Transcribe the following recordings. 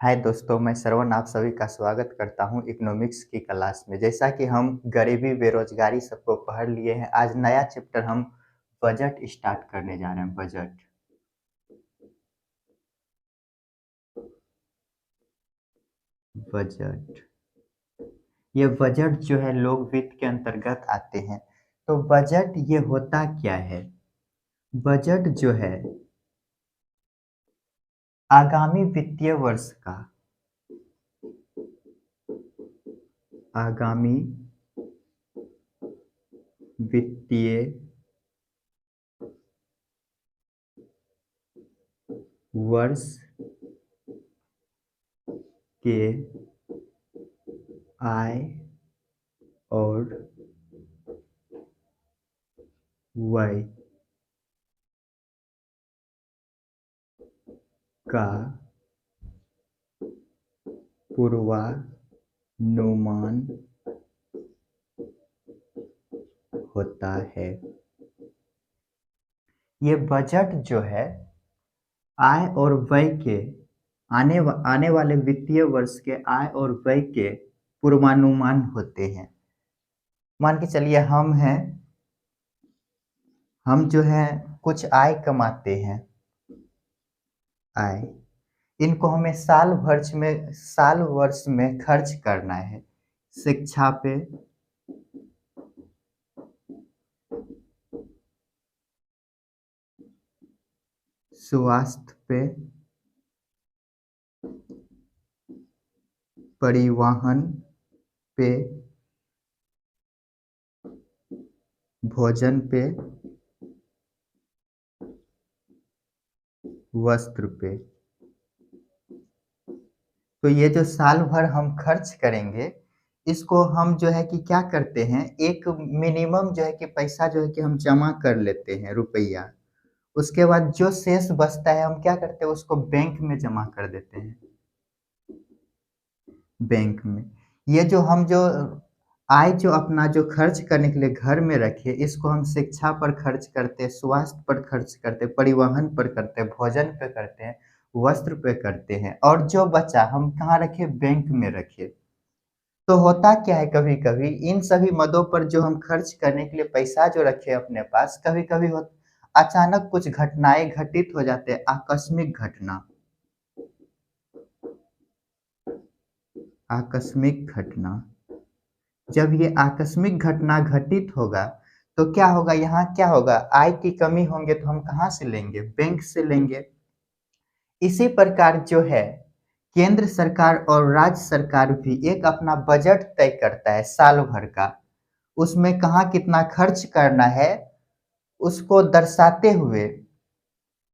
हाय दोस्तों, मैं श्रवण आप सभी का स्वागत करता हूँ इकोनॉमिक्स की क्लास में। जैसा कि हम गरीबी, बेरोजगारी सबको पढ़ लिए हैं, आज नया चैप्टर हम बजट स्टार्ट करने जा रहे हैं। बजट बजट ये बजट जो है लोक वित्त के अंतर्गत आते हैं। तो बजट ये होता क्या है? बजट जो है आगामी वित्तीय वर्ष का आगामी वित्तीय वर्ष के आय और व्यय का पूर्वानुमान होता है। ये बजट जो है आय और व्यय के आने वाले वित्तीय वर्ष के आय और व्यय के पूर्वानुमान होते हैं। मान के चलिए हम जो है कुछ आय कमाते हैं। आय इनको हमें साल वर्ष में खर्च करना है। शिक्षा पे, स्वास्थ्य पे, परिवहन पे, भोजन पे, वस्त्र पे। तो ये जो साल भर हम खर्च करेंगे, इसको हम जो है कि क्या करते हैं, एक मिनिमम जो है कि पैसा जो है कि हम जमा कर लेते हैं, रुपया। उसके बाद जो शेष बचता है हम क्या करते हैं, उसको बैंक में जमा कर देते हैं। बैंक में ये जो आय जो अपना जो खर्च करने के लिए घर में रखे, इसको हम शिक्षा पर खर्च करते हैं, स्वास्थ्य पर खर्च करते हैं, परिवहन पर करते हैं, भोजन पे करते हैं, वस्त्र पे करते हैं, और जो बचा हम कहाँ रखे, बैंक में रखे। तो होता क्या है, कभी कभी इन सभी मदों पर जो हम खर्च करने के लिए पैसा जो रखे अपने पास, कभी कभी अचानक कुछ घटनाएं घटित हो जाते हैं। आकस्मिक घटना जब ये आकस्मिक घटना घटित होगा, तो क्या होगा, यहाँ क्या होगा, आय की कमी होंगे तो हम कहाँ से लेंगे, बैंक से लेंगे। इसी प्रकार जो है केंद्र सरकार और राज्य सरकार भी एक अपना बजट तय करता है साल भर का। उसमें कहाँ कितना खर्च करना है उसको दर्शाते हुए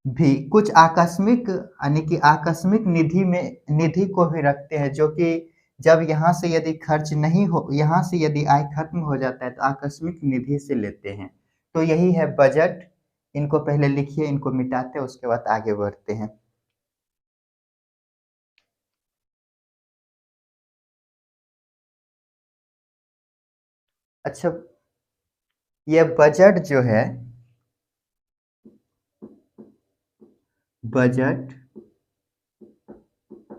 भी कुछ आकस्मिक यानी कि आकस्मिक निधि को भी रखते हैं, जो कि जब यहाँ से यदि खर्च नहीं हो, यहाँ से यदि आय खत्म हो जाता है तो आकस्मिक निधि से लेते हैं। तो यही है बजट। इनको पहले लिखिए, इनको मिटाते हैं, उसके बाद आगे बढ़ते हैं। अच्छा, ये बजट जो है, बजट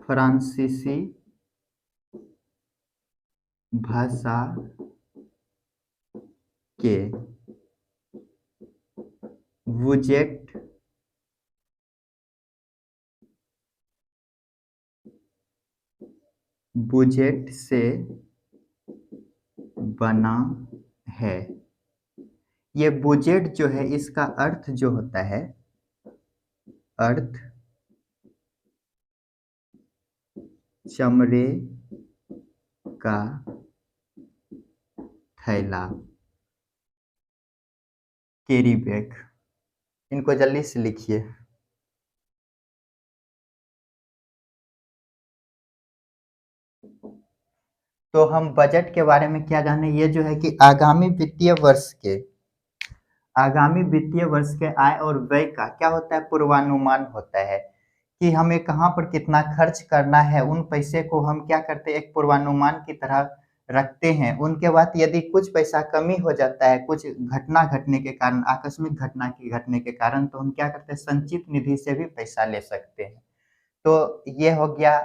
फ्रांसीसी भाषा के बुजेट बुजेट से बना है। ये बुजेट जो है, इसका अर्थ जो होता है, अर्थ चमड़े का थैला, कैरी बैग। इनको जल्दी से लिखिए। तो हम बजट के बारे में क्या जाने, ये जो है कि आगामी वित्तीय वर्ष के आय और व्यय का क्या होता है, पूर्वानुमान होता है कि हमें कहाँ पर कितना खर्च करना है। उन पैसे को हम क्या करते हैं, एक पूर्वानुमान की तरह रखते हैं। उनके बाद यदि कुछ पैसा कमी हो जाता है, कुछ घटना घटने के कारण, आकस्मिक घटना की घटने के कारण, तो हम क्या करते हैं, संचित निधि से भी पैसा ले सकते हैं। तो ये हो गया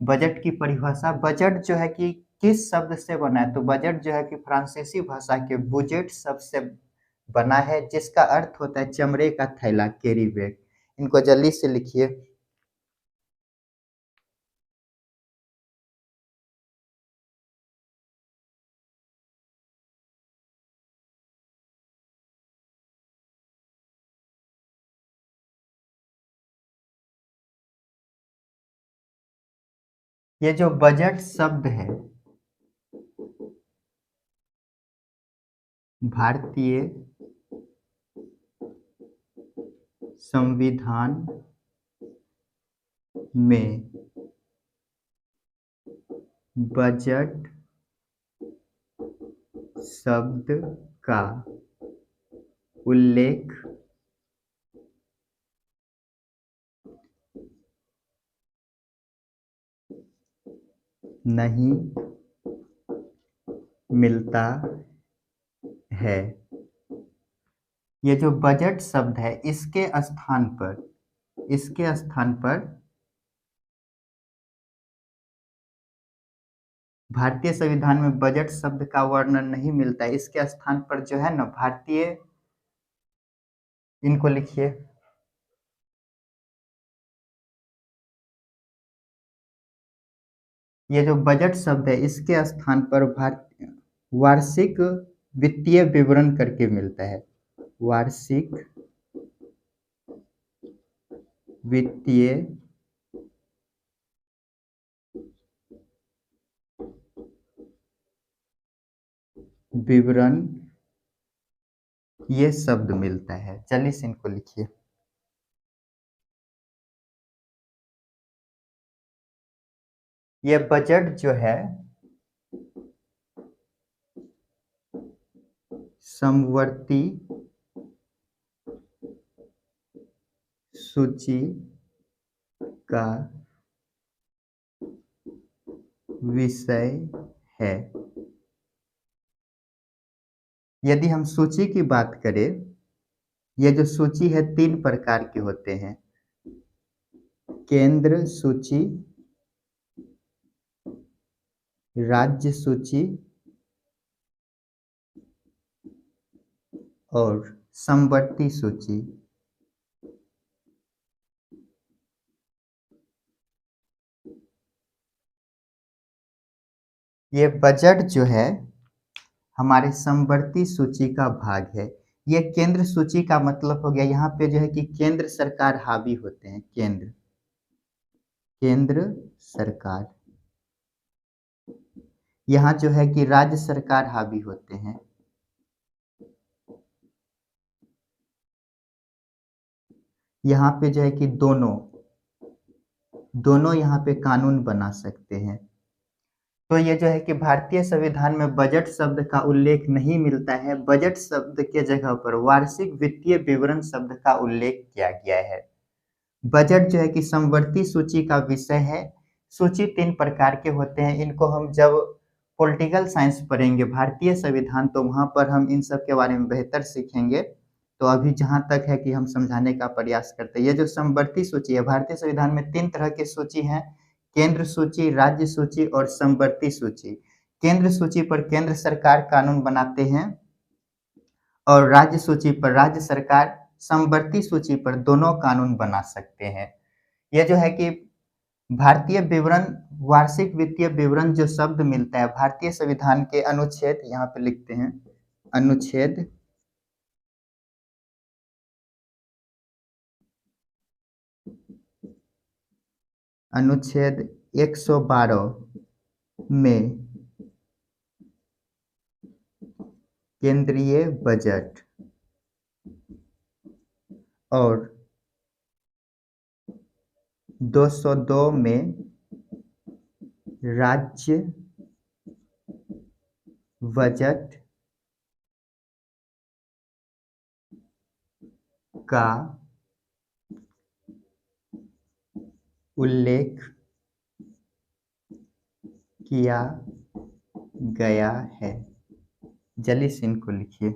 बजट की परिभाषा, बजट जो है कि किस शब्द से बना है, तो बजट जो है कि फ्रांसीसी भाषा के बुजेट शब्द से बना है, जिसका अर्थ होता है चमड़े का थैला, कैरी बैग। इनको जल्दी से लिखिए। ये जो बजट शब्द है, भारतीय संविधान में बजट शब्द का उल्लेख नहीं मिलता है। ये जो बजट शब्द है, इसके स्थान पर भारतीय संविधान में बजट शब्द का वर्णन नहीं मिलता है। इसके स्थान पर जो है ना भारतीय, इनको लिखिए। ये जो बजट शब्द है, इसके स्थान पर वार्षिक वित्तीय विवरण करके मिलता है। वार्षिक वित्तीय विवरण, ये शब्द मिलता है। चलिए से इनको लिखिए। ये बजट जो है समवर्ती सूची का विषय है। यदि हम सूची की बात करें, ये जो सूची है 3 प्रकार के होते हैं। केंद्र सूची, राज्य सूची और समवर्ती सूची। ये बजट जो है हमारे समवर्ती सूची का भाग है। ये केंद्र सूची का मतलब हो गया, यहाँ पे जो है कि केंद्र सरकार हावी होते हैं। केंद्र सरकार। यहाँ जो है कि राज्य सरकार हावी होते हैं। यहाँ पे जो है कि दोनों दोनों यहाँ पे कानून बना सकते हैं। तो ये जो है कि भारतीय संविधान में बजट शब्द का उल्लेख नहीं मिलता है। बजट शब्द के जगह पर वार्षिक वित्तीय विवरण शब्द का उल्लेख किया गया है। बजट जो है कि समवर्ती सूची का विषय है। सूची 3 प्रकार के होते हैं। इनको हम जब पॉलिटिकल साइंस पढ़ेंगे, भारतीय संविधान, तो वहाँ पर हम इन सब के बारे में बेहतर सीखेंगे। तो अभी जहाँ तक है कि हम समझाने का प्रयास करते हैं। ये जो समवर्ती सूची है, भारतीय संविधान में 3 तरह की सूची है। केंद्र सूची, राज्य सूची और समवर्ती सूची। केंद्र सूची पर केंद्र सरकार कानून बनाते हैं और राज्य सूची पर राज्य सरकार, समवर्ती सूची पर दोनों कानून बना सकते हैं। यह जो है कि भारतीय विवरण, वार्षिक वित्तीय विवरण जो शब्द मिलता है भारतीय संविधान के अनुच्छेद, यहाँ पे लिखते हैं अनुच्छेद अनुच्छेद 112 में केंद्रीय बजट और 202 में राज्य बजट का उल्लेख किया गया है। जल्दी से इनको लिखिए।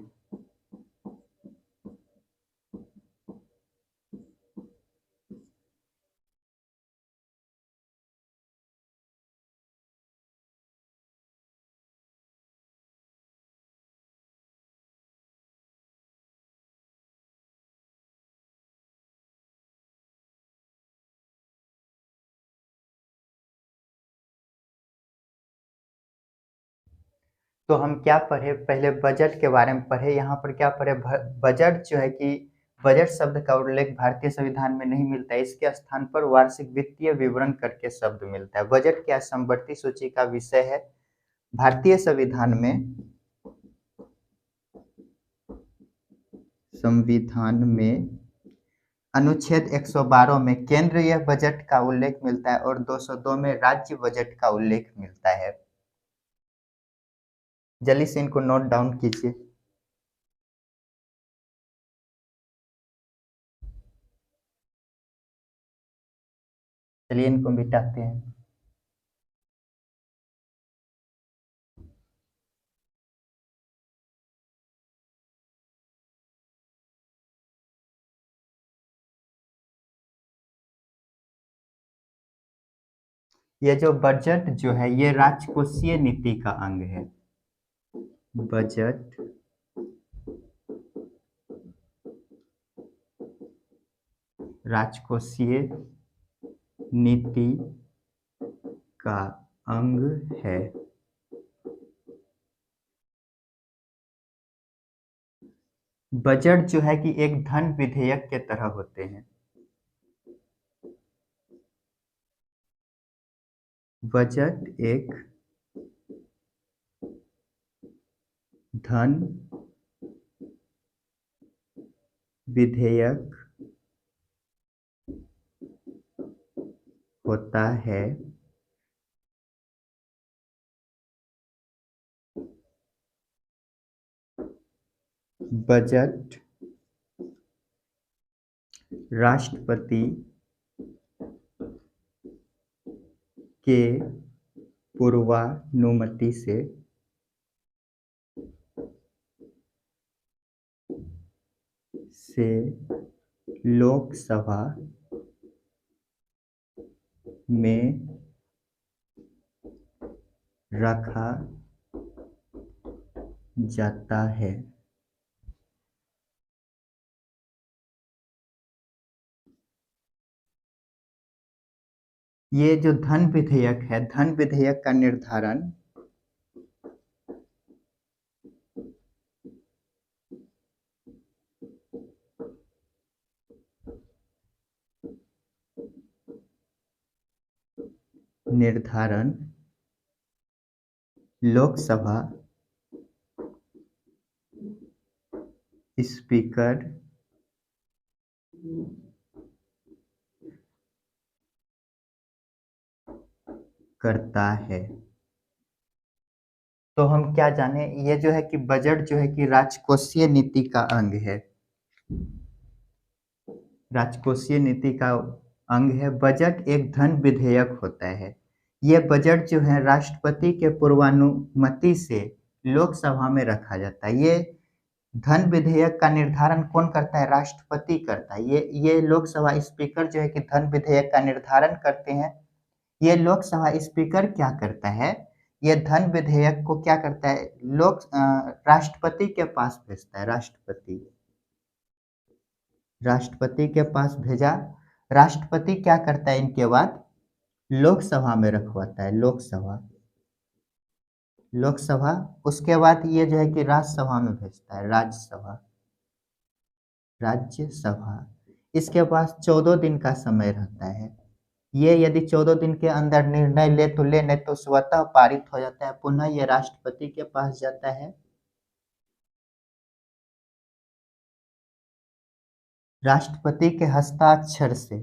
तो हम क्या पढ़े, पहले बजट के बारे में पढ़े। यहाँ पर क्या पढ़े, बजट जो है कि बजट शब्द का उल्लेख भारतीय संविधान में नहीं मिलता है। इसके स्थान पर वार्षिक वित्तीय विवरण करके शब्द मिलता है। बजट क्या समवर्ती सूची का विषय है। भारतीय संविधान में अनुच्छेद 112 में केंद्रीय बजट का उल्लेख मिलता है और 202 में राज्य बजट का उल्लेख मिलता है। जल्दी से इनको नोट डाउन कीजिए। चलिए इनको मिटाते हैं। ये जो बजट जो है ये राजकोषीय नीति का अंग है। बजट राजकोषीय नीति का अंग है। बजट जो है कि एक धन विधेयक के तरह होते हैं। बजट एक धन विधेयक होता है। बजट राष्ट्रपति के पूर्वानुमति से लोकसभा में रखा जाता है। ये जो धन विधेयक है, धन विधेयक का निर्धारण लोकसभा स्पीकर करता है। तो हम क्या जाने, ये जो है कि बजट जो है कि राजकोषीय नीति का अंग है। राजकोषीय नीति का अंग है। बजट एक धन विधेयक होता है। यह बजट जो है राष्ट्रपति के पूर्वानुमति से लोकसभा में रखा जाता है। ये धन विधेयक का निर्धारण कौन करता है, राष्ट्रपति करता है। ये लोकसभा स्पीकर जो है कि धन विधेयक का निर्धारण करते हैं। ये लोकसभा स्पीकर क्या करता है, ये धन विधेयक को क्या करता है, राष्ट्रपति के पास भेजता है। राष्ट्रपति के पास भेजा। राष्ट्रपति क्या करता है, इनके बाद लोकसभा में रखवाता है। लोकसभा उसके बाद ये जो है कि राज्यसभा में भेजता है। राज्यसभा इसके पास 14 दिन का समय रहता है। ये यदि 14 दिन के अंदर निर्णय ले तो ले, नहीं तो स्वतः पारित हो जाता है। पुनः ये राष्ट्रपति के पास जाता है। राष्ट्रपति के हस्ताक्षर से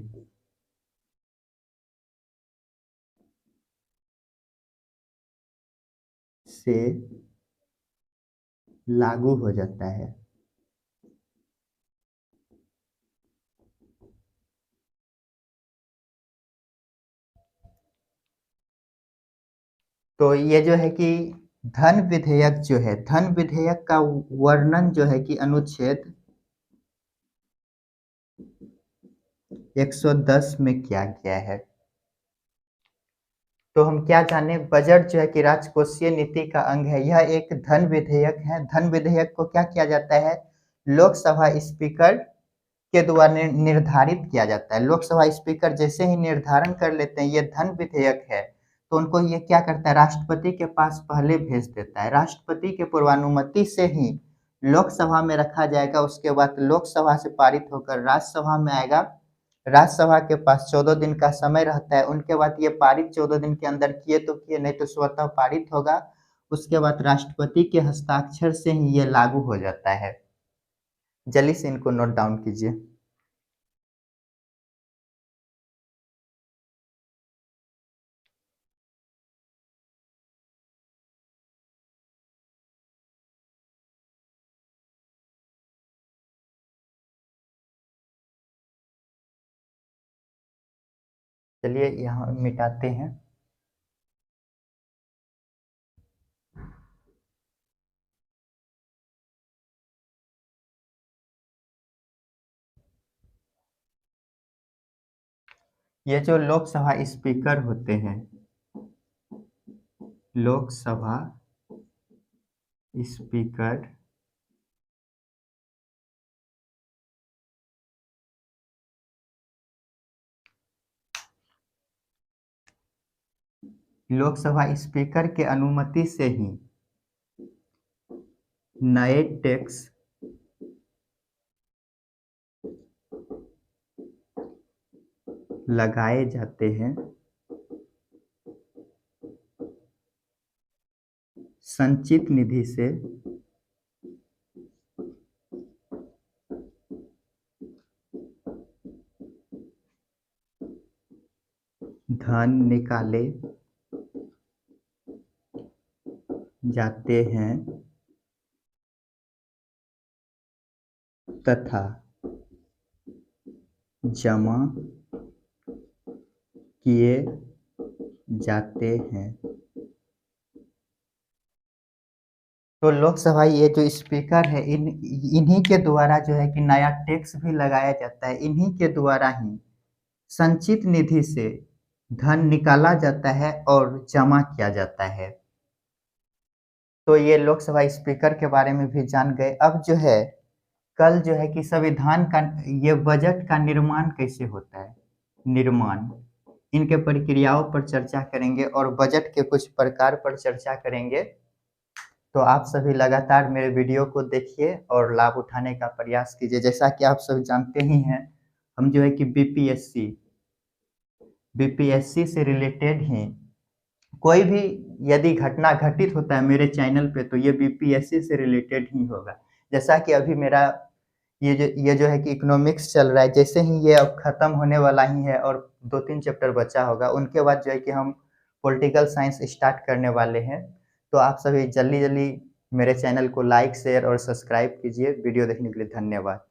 लागू हो जाता है। तो ये जो है कि धन विधेयक जो है, धन विधेयक का वर्णन जो है कि अनुच्छेद 110 में किया गया है। तो हम क्या जाने, बजट जो है कि राजकोषीय नीति का अंग है। यह एक धन विधेयक है। धन विधेयक को क्या किया जाता है, लोकसभा स्पीकर के द्वारा निर्धारित किया जाता है। लोकसभा स्पीकर जैसे ही निर्धारण कर लेते हैं ये धन विधेयक है, तो उनको ये क्या करता है, राष्ट्रपति के पास पहले भेज देता है। राष्ट्रपति के पूर्वानुमति से ही लोकसभा में रखा जाएगा, उसके बाद लोकसभा से पारित होकर राज्यसभा में आएगा। राज्यसभा के पास 14 दिन का समय रहता है, उनके बाद ये पारित 14 दिन के अंदर किए तो किए, नहीं तो स्वतः पारित होगा। उसके बाद राष्ट्रपति के हस्ताक्षर से ही ये लागू हो जाता है। जल्दी से इनको नोट डाउन कीजिए। चलिए यहाँ मिटाते हैं। ये जो लोकसभा स्पीकर होते हैं, लोकसभा स्पीकर लोकसभा स्पीकर के अनुमति से ही नए टैक्स लगाए जाते हैं संचित निधि से। धन निकाले जाते हैं तथा जमा किए जाते हैं। तो लोकसभा ये जो स्पीकर है, इन्हीं के द्वारा जो है कि नया टैक्स भी लगाया जाता है, इन्हीं के द्वारा ही संचित निधि से धन निकाला जाता है और जमा किया जाता है। तो ये लोकसभा स्पीकर के बारे में भी जान गए। अब जो है कल जो है कि संविधान का ये बजट का निर्माण कैसे होता है, निर्माण, इनके प्रक्रियाओं पर चर्चा करेंगे और बजट के कुछ प्रकार पर चर्चा करेंगे। तो आप सभी लगातार मेरे वीडियो को देखिए और लाभ उठाने का प्रयास कीजिए। जैसा कि आप सभी जानते ही हैं, हम जो है कि बीपीएससी से रिलेटेड ही कोई भी यदि घटना घटित होता है मेरे चैनल पे, तो ये बीपीएससी से रिलेटेड ही होगा। जैसा कि अभी मेरा ये जो है कि इकोनॉमिक्स चल रहा है, जैसे ही ये अब खत्म होने वाला ही है और 2-3 चैप्टर बचा होगा, उनके बाद जो है कि हम पॉलिटिकल साइंस स्टार्ट करने वाले हैं। तो आप सभी जल्दी जल्दी मेरे चैनल को लाइक, शेयर और सब्सक्राइब कीजिए। वीडियो देखने के लिए धन्यवाद।